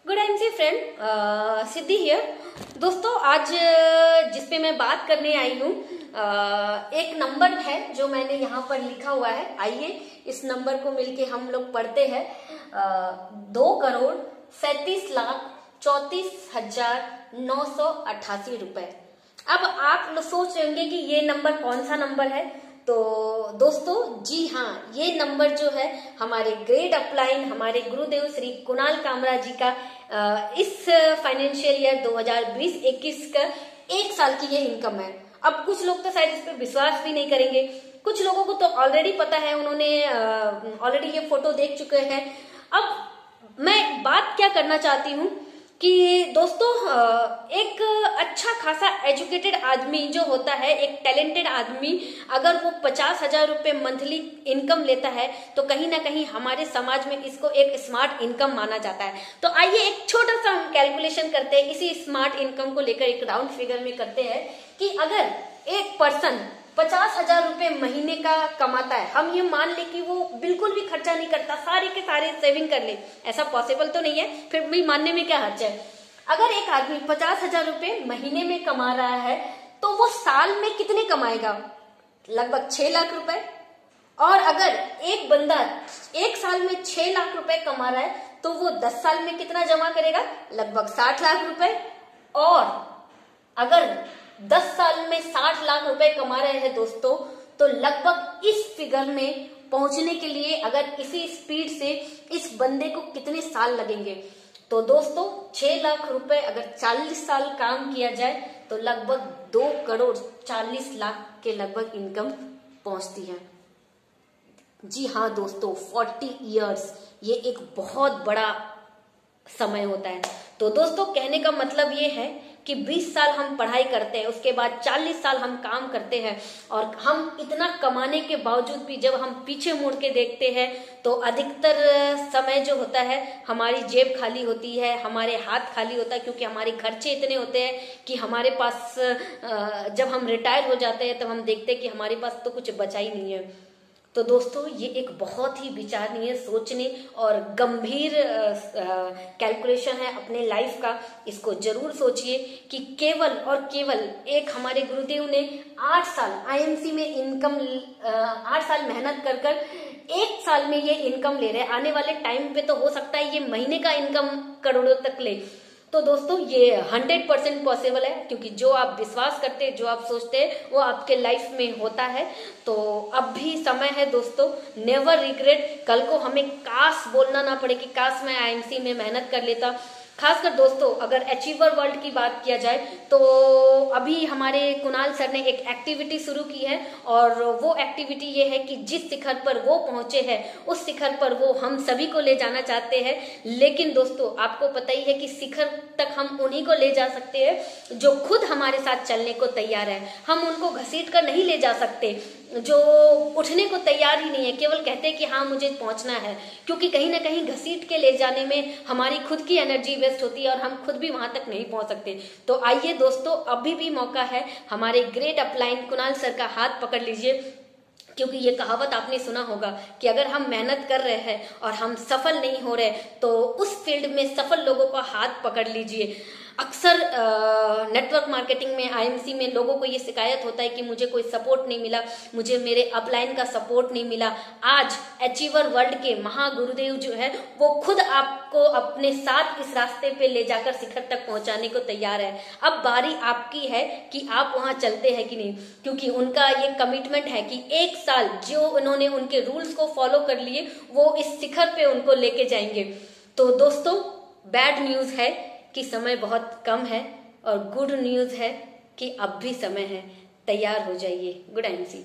Good MC friend, Siddhi here. दोस्तों, आज जिस पे मैं बात करने आई हूँ, एक नंबर है जो मैंने यहाँ पर लिखा हुआ है। आइए इस नंबर को मिलके हम लोग पढ़ते हैं। 2,34,34,988 रुपए। अब आप लोग सोच रहे होंगे कि ये नंबर कौन सा नंबर है। तो दोस्तों, जी हाँ, ये नंबर जो है हमारे ग्रेट अपलाइन, हमारे गुरुदेव श्री कुणाल कामरा जी का इस फाइनेंशियल ईयर 2020-21 का एक साल की ये इनकम है। अब कुछ लोग तो शायद इस पे विश्वास भी नहीं करेंगे, कुछ लोगों को तो ऑलरेडी पता है, उन्होंने ऑलरेडी ये फोटो देख चुके हैं। अब मैं बात क्या करना चाहती हूँ कि दोस्तों, एक अच्छा खासा एजुकेटेड आदमी जो होता है, एक टैलेंटेड आदमी, अगर वो 50,000 रुपए मंथली इनकम लेता है तो कहीं ना कहीं हमारे समाज में इसको एक स्मार्ट इनकम माना जाता है। तो आइए एक छोटा सा हम कैलकुलेशन करते हैं, इसी स्मार्ट इनकम को लेकर एक राउंड फिगर में करते हैं कि अगर एक पर्सन 50,000 रुपए महीने का कमाता है, हम ये मान ले कि वो बिल्कुल भी खर्चा नहीं करता, सारे के सारे सेविंग कर ले, ऐसा पॉसिबल तो नहीं है, फिर भी मानने में क्या हर्ज है। अगर एक आदमी 50,000 रुपए महीने में कमा रहा है तो वो साल में कितने कमाएगा? लगभग 6 लाख रुपए। और अगर एक बंदा एक साल में 6 लाख रुपए कमा रहा है तो वो 10 साल में कितना जमा करेगा? लगभग 60 लाख रुपए। और अगर 10 साल में 60 लाख रुपए कमा रहे हैं दोस्तों, तो लगभग इस फिगर में पहुंचने के लिए अगर इसी स्पीड से इस बंदे को कितने साल लगेंगे? तो दोस्तों, 6 लाख रुपए अगर 40 साल काम किया जाए तो लगभग 2,40,00,000 के लगभग इनकम पहुंचती है। जी हाँ दोस्तों, 40 इयर्स ये एक बहुत बड़ा समय होता है। तो दोस्तों, कहने का मतलब ये है कि 20 साल हम पढ़ाई करते हैं, उसके बाद 40 साल हम काम करते हैं, और हम इतना कमाने के बावजूद भी जब हम पीछे मुड़ के देखते हैं तो अधिकतर समय जो होता है हमारी जेब खाली होती है, हमारे हाथ खाली होता है, क्योंकि हमारे खर्चे इतने होते हैं कि हमारे पास जब हम रिटायर हो जाते हैं तब हम देखते हैं कि हमारे पास तो कुछ बचा ही नहीं है। तो दोस्तों, ये एक बहुत ही विचारणीय, सोचने और गंभीर कैलकुलेशन है अपने लाइफ का। इसको जरूर सोचिए कि केवल और केवल एक हमारे गुरुदेव ने 8 साल आईएमसी में इनकम 8 साल मेहनत कर कर 1 साल में ये इनकम ले रहे हैं। आने वाले टाइम पे तो हो सकता है ये महीने का इनकम करोड़ों तक ले। तो दोस्तों, ये 100% पॉसिबल है, क्योंकि जो आप विश्वास करते हैं, जो आप सोचते हैं, वो आपके लाइफ में होता है। तो अब भी समय है दोस्तों, नेवर रिग्रेट। कल को हमें काश बोलना ना पड़े कि काश मैं आईएमसी में मेहनत कर लेता। खासकर दोस्तों, अगर अचीवर वर्ल्ड की बात किया जाए तो अभी हमारे कुणाल सर ने एक एक्टिविटी शुरू की है, और वो एक्टिविटी ये है कि जिस शिखर पर वो पहुंचे हैं उस शिखर पर वो हम सभी को ले जाना चाहते हैं। लेकिन दोस्तों, आपको पता ही है कि शिखर तक हम उन्हीं को ले जा सकते हैं जो खुद हमारे साथ चलने को तैयार है। हम उनको घसीट कर नहीं ले जा सकते जो उठने को तैयार ही नहीं है, केवल कहते हैं कि हाँ मुझे पहुंचना है, क्योंकि कहीं ना कहीं घसीट के ले जाने में हमारी खुद की एनर्जी वेस्ट होती है और हम खुद भी वहां तक नहीं पहुंच सकते। तो आइए दोस्तों, अभी भी मौका है, हमारे ग्रेट अपलाइन कुणाल सर का हाथ पकड़ लीजिए, क्योंकि ये कहावत आपने सुना होगा कि अगर हम मेहनत कर रहे हैं और हम सफल नहीं हो रहे तो उस फील्ड में सफल लोगों का हाथ पकड़ लीजिए। अक्सर नेटवर्क मार्केटिंग में, आईएमसी में लोगों को ये शिकायत होता है कि मुझे कोई सपोर्ट नहीं मिला, मुझे मेरे अपलाइन का सपोर्ट नहीं मिला। आज अचीवर वर्ल्ड के महागुरुदेव जो है वो खुद आपको अपने साथ इस रास्ते पे ले जाकर शिखर तक पहुंचाने को तैयार है। अब बारी आपकी है कि आप वहां चलते हैं कि नहीं, क्योंकि उनका ये कमिटमेंट है कि 1 साल जो उन्होंने उनके रूल्स को फॉलो कर लिए वो इस शिखर पे उनको लेके जाएंगे। तो दोस्तों, बैड न्यूज है कि समय बहुत कम है, और गुड न्यूज है कि अब भी समय है। तैयार हो जाइए। Good MC.